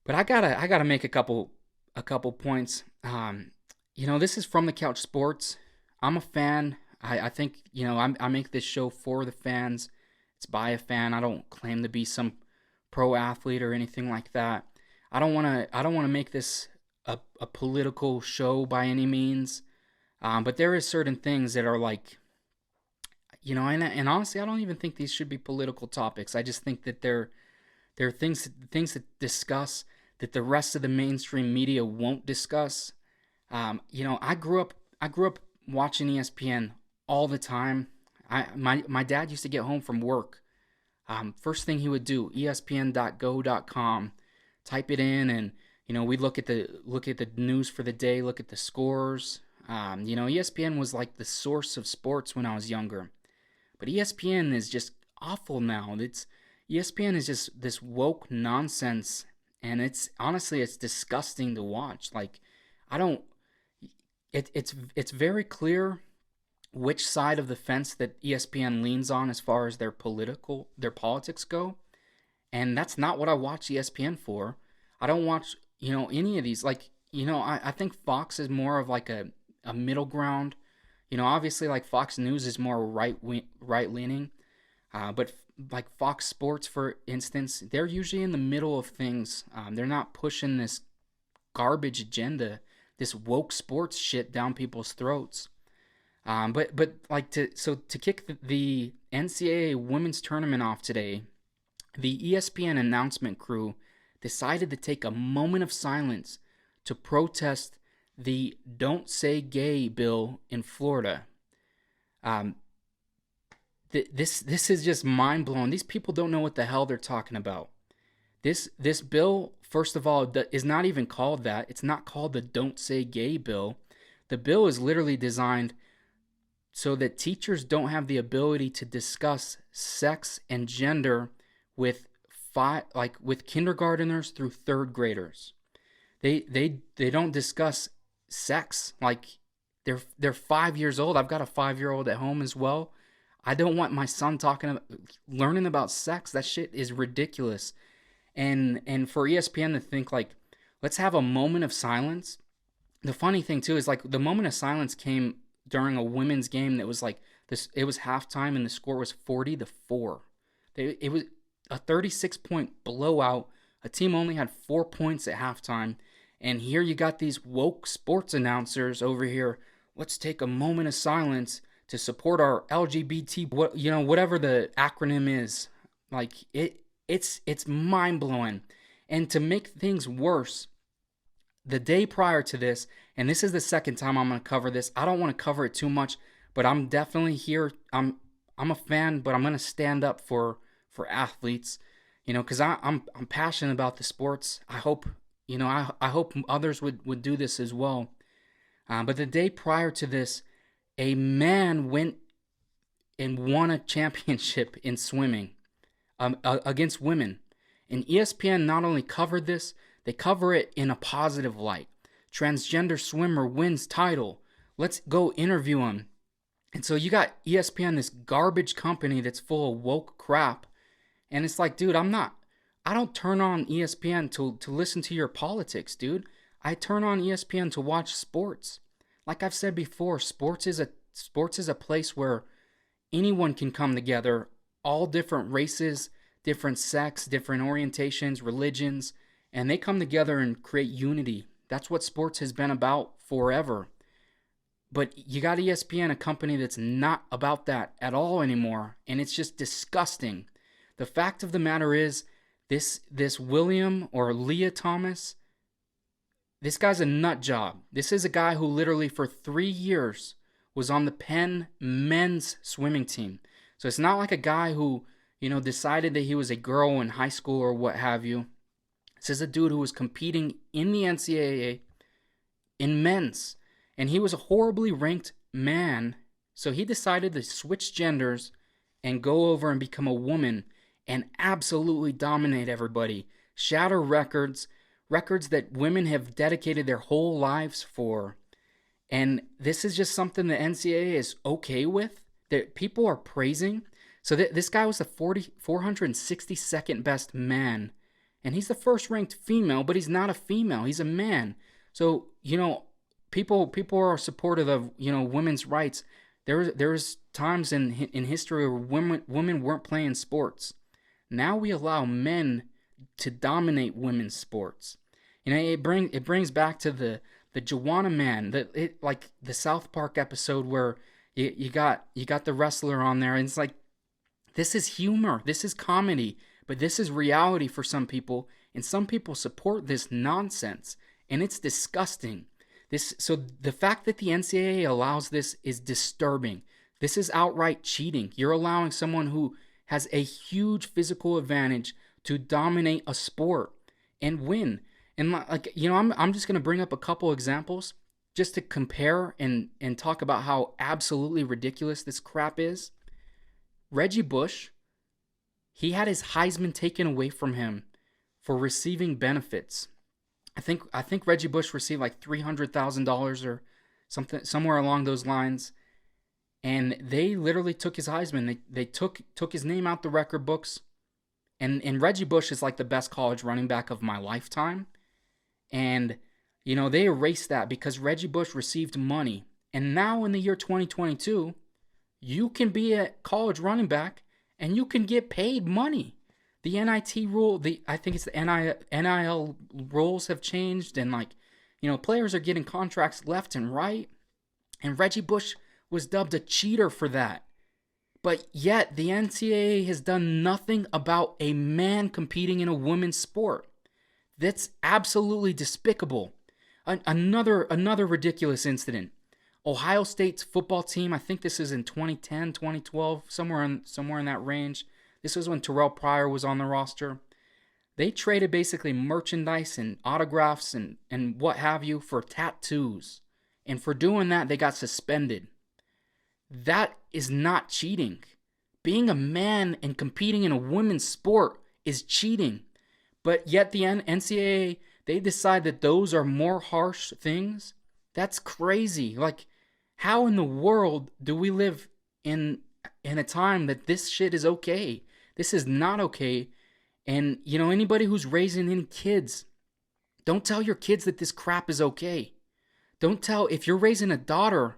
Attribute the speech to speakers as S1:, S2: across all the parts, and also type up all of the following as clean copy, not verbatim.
S1: But I gotta make a couple points. This is from the couch sports. I'm a fan. I think I make this show for the fans. It's by a fan. I don't claim to be some pro athlete or anything like that. I don't wanna make this a political show by any means. But there is certain things that are like, and honestly, I don't even think these should be political topics. I just think that there are things that discuss that the rest of the mainstream media won't discuss. I grew up watching ESPN all the time. My dad used to get home from work. First thing he would do, espn.go.com, type it in, and we'd look at the news for the day, look at the scores. ESPN was like the source of sports when I was younger. But ESPN is just awful now. It's ESPN is just this woke nonsense, and it's disgusting to watch. Like, I don't. It's very clear which side of the fence that ESPN leans on as far as their politics go, and that's not what I watch ESPN for. I don't watch any of these. Like, I think Fox is more of like a middle ground. Obviously, like, Fox News is more right leaning, but like Fox Sports, for instance, they're usually in the middle of things. They're not pushing this garbage agenda, this woke sports shit down people's throats. But like, to kick the NCAA women's tournament off today, the ESPN announcement crew decided to take a moment of silence to protest the "Don't Say Gay" bill in Florida. Um, this is just mind blowing. These people don't know what the hell they're talking about. This bill, first of all, is not even called that. It's not called the "Don't Say Gay" bill. The bill is literally designed so that teachers don't have the ability to discuss sex and gender with with kindergarteners through third graders. They don't discuss sex. Like, they're 5 years old. I've got a 5-year-old at home as well. I don't want my son learning about sex. That shit is ridiculous. And for ESPN to think, like, let's have a moment of silence. The funny thing too is, like, the moment of silence came during a women's game that was like this. It was halftime and the score was 40-4. It was a 36-point blowout. A team only had 4 points at halftime, and here you got these woke sports announcers over here. Let's take a moment of silence to support our LGBT, whatever the acronym is. Like, it's mind blowing. And to make things worse, the day prior to this, and this is the second time I'm going to cover this. I don't want to cover it too much, but I'm definitely here. I'm a fan, but I'm going to stand up for athletes, because I'm passionate about the sports. I hope I hope others would do this as well. But the day prior to this, a man went and won a championship in swimming, against women. And ESPN not only covered this, they cover it in a positive light. Transgender swimmer wins title. Let's go interview him. And so you got ESPN, this garbage company that's full of woke crap. And it's like, dude, I don't turn on ESPN to listen to your politics, dude. I turn on ESPN to watch sports. Like I've said before, sports is a place where anyone can come together, all different races, different sex, different orientations, religions, and they come together and create unity. That's what sports has been about forever. But you got ESPN, a company that's not about that at all anymore, and it's just disgusting. The fact of the matter is, this William or Lia Thomas, this guy's a nut job. This is a guy who literally for 3 years was on the Penn men's swimming team. So it's not like a guy who, decided that he was a girl in high school or what have you. This is a dude who was competing in the NCAA in men's. And he was a horribly ranked man. So he decided to switch genders and go over and become a woman and absolutely dominate everybody. Shatter records that women have dedicated their whole lives for. And this is just something the NCAA is okay with, that people are praising. So this guy was the 462nd best man, and he's the first ranked female, but he's not a female. He's a man. So, people are supportive of, women's rights. There's times in history where women weren't playing sports. Now we allow men to dominate women's sports. It brings back to the Joanna Man, like the South Park episode where you got the wrestler on there, and it's like, this is humor, this is comedy, but this is reality for some people, and some people support this nonsense, and it's disgusting. So the fact that the NCAA allows this is disturbing. This is outright cheating. You're allowing someone who has a huge physical advantage to dominate a sport and win. And I'm just going to bring up a couple examples just to compare and talk about how absolutely ridiculous this crap is. Reggie Bush, he had his Heisman taken away from him for receiving benefits. I think Reggie Bush received like $300,000 or something, somewhere along those lines, and they literally took his Heisman. They took his name out the record books, and Reggie Bush is like the best college running back of my lifetime, and they erased that because Reggie Bush received money. And now in the year 2022, you can be a college running back and you can get paid money. The NIT rule, I think it's the NIL rules have changed, and players are getting contracts left and right. And Reggie Bush was dubbed a cheater for that. But yet the NCAA has done nothing about a man competing in a women's sport. That's absolutely despicable. Another ridiculous incident. Ohio State's football team, I think this is in 2010, 2012, somewhere in that range. This was when Terrell Pryor was on the roster. They traded basically merchandise and autographs and what have you for tattoos. And for doing that, they got suspended. That is not cheating. Being a man and competing in a women's sport is cheating. But yet the NCAA, they decide that those are more harsh things. That's crazy. Like, how in the world do we live in a time that this shit is okay? This is not okay. And, anybody who's raising any kids, don't tell your kids that this crap is okay. If you're raising a daughter,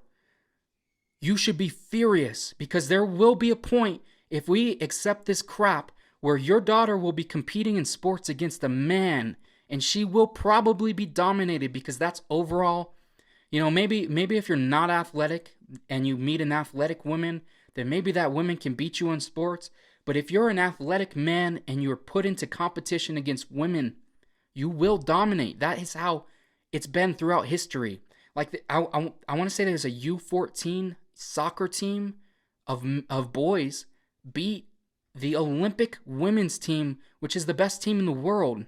S1: you should be furious, because there will be a point, if we accept this crap, where your daughter will be competing in sports against a man, and she will probably be dominated, because that's overall, maybe if you're not athletic and you meet an athletic woman, then maybe that woman can beat you in sports. But if you're an athletic man and you're put into competition against women, you will dominate. That is how it's been throughout history. Like, I want to say there's a U14 soccer team of boys beat the Olympic women's team, which is the best team in the world,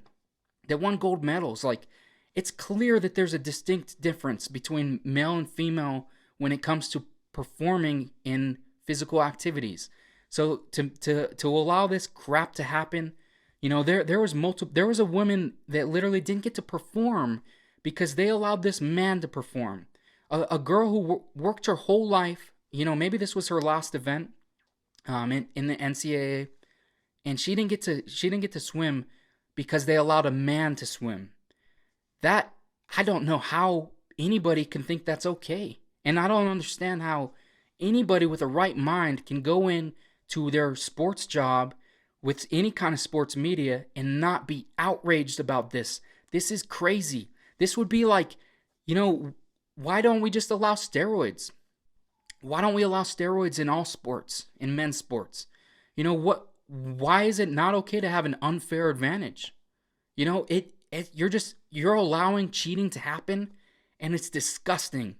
S1: that won gold medals. Like, it's clear that there's a distinct difference between male and female when it comes to performing in physical activities. So to allow this crap to happen, there was a woman that literally didn't get to perform because they allowed this man to perform. A girl who worked her whole life, maybe this was her last event in the NCAA, and she didn't get to swim because they allowed a man to swim. That, I don't know how anybody can think that's okay. And I don't understand how anybody with a right mind can go in to their sports job with any kind of sports media and not be outraged about this. This is crazy. This would be like, why don't we just allow steroids? Why don't we allow steroids in all sports, in men's sports? Why is it not okay to have an unfair advantage? You're allowing cheating to happen, and it's disgusting.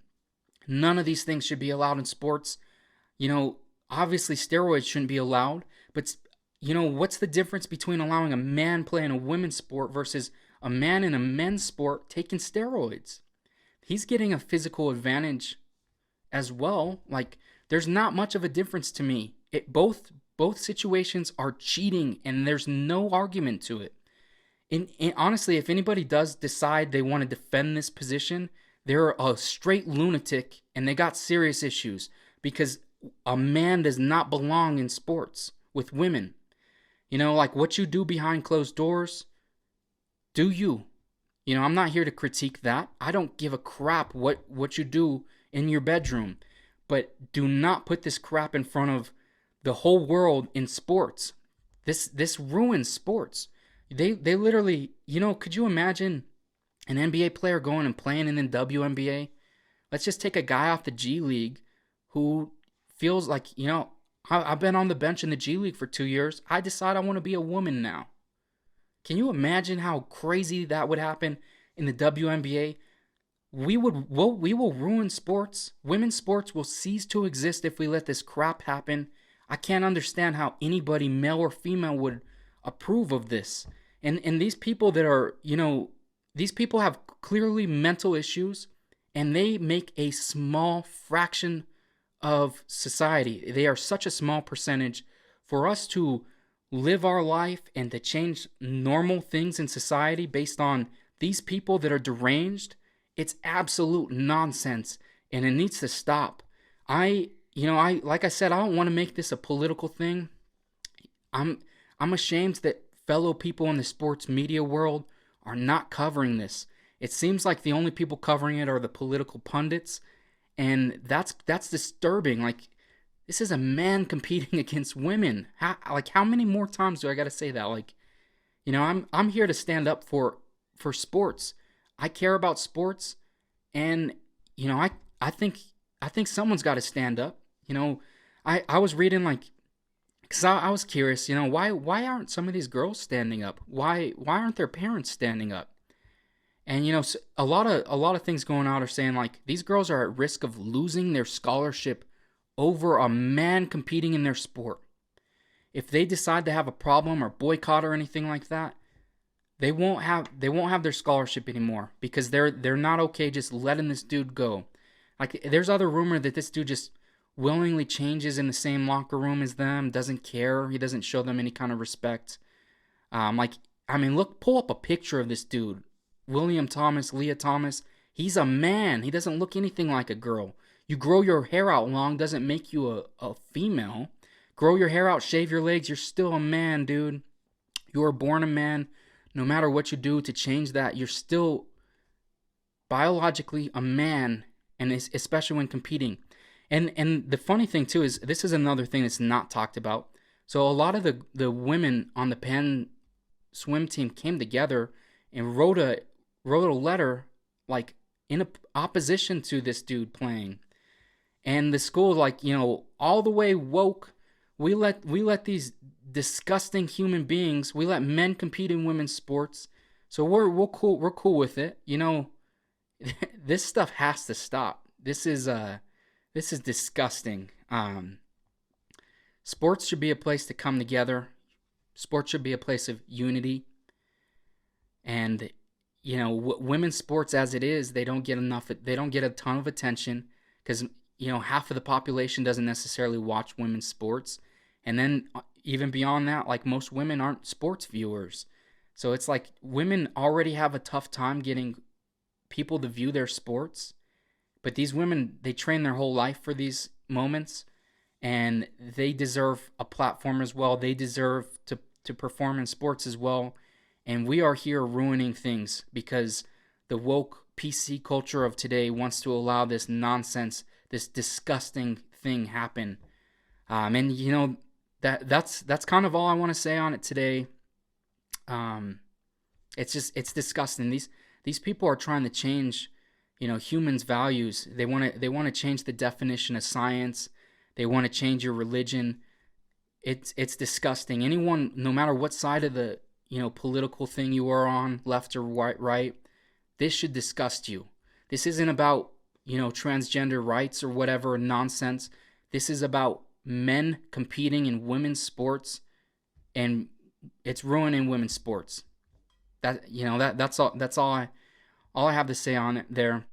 S1: None of these things should be allowed in sports. Obviously steroids shouldn't be allowed, but what's the difference between allowing a man playing a women's sport versus a man in a men's sport taking steroids? He's getting a physical advantage as well. Like, there's not much of a difference to me. Both situations are cheating, and there's no argument to it. And honestly, if anybody does decide they want to defend this position, they're a straight lunatic, and they got serious issues, because a man does not belong in sports with women. Like what you do behind closed doors, Do you? I'm not here to critique that. I don't give a crap what you do in your bedroom. But do not put this crap in front of the whole world in sports. This ruins sports. They literally, could you imagine an NBA player going and playing in the WNBA? Let's just take a guy off the G League who feels like, I've been on the bench in the G League for 2 years. I decide I want to be a woman now. Can you imagine how crazy that would happen in the WNBA? We will ruin sports. Women's sports will cease to exist if we let this crap happen. I can't understand how anybody, male or female, would approve of this. And these people that are, these people have clearly mental issues, and they make a small fraction of society. They are such a small percentage. For us to live our life and to change normal things in society based on these people that are deranged, it's absolute nonsense, and it needs to stop. Like I said, I don't want to make this a political thing. I'm ashamed that fellow people in the sports media world are not covering this. It seems like the only people covering it are the political pundits, and that's disturbing. Like, this is a man competing against women. How many more times do I got to say that? Like, I'm here to stand up for sports. I care about sports, and I think someone's got to stand up. I was reading, like, because I was curious. Why aren't some of these girls standing up? Why aren't their parents standing up? And a lot of things going out are saying, like, these girls are at risk of losing their scholarship over a man competing in their sport. If they decide to have a problem or boycott or anything like that, they won't have their scholarship anymore, because they're not okay just letting this dude go. Like, there's other rumor that this dude just willingly changes in the same locker room as them, doesn't care, he doesn't show them any kind of respect. Pull up a picture of this dude, Lia Thomas. He's a man. He doesn't look anything like a girl. You grow your hair out long doesn't make you a female. Grow your hair out, shave your legs, you're still a man, dude. You were born a man. No matter what you do to change that, you're still biologically a man, and especially when competing. And the funny thing too is, this is another thing that's not talked about. So a lot of the women on the Penn swim team came together and wrote a letter, like, in opposition to this dude playing. And the school, like, all the way woke. We let these disgusting human beings, we let men compete in women's sports. So we're cool with it. This stuff has to stop. This is disgusting. Sports should be a place to come together. Sports should be a place of unity. And women's sports, as it is, they don't get a ton of attention, because half of the population doesn't necessarily watch women's sports. And then even beyond that, like, most women aren't sports viewers. So it's like women already have a tough time getting people to view their sports. But these women, they train their whole life for these moments, and they deserve a platform as well. They deserve to perform in sports as well. And we are here ruining things because the woke PC culture of today wants to allow this nonsense, this disgusting thing happen. And that's kind of all I want to say on it today. It's disgusting. These people are trying to change, humans' values. They want to change the definition of science. They want to change your religion. It's disgusting. Anyone, no matter what side of the political thing you are on, left or right, this should disgust you. This isn't about transgender rights or whatever nonsense. This is about men competing in women's sports, and it's ruining women's sports. That's all I have to say on it there.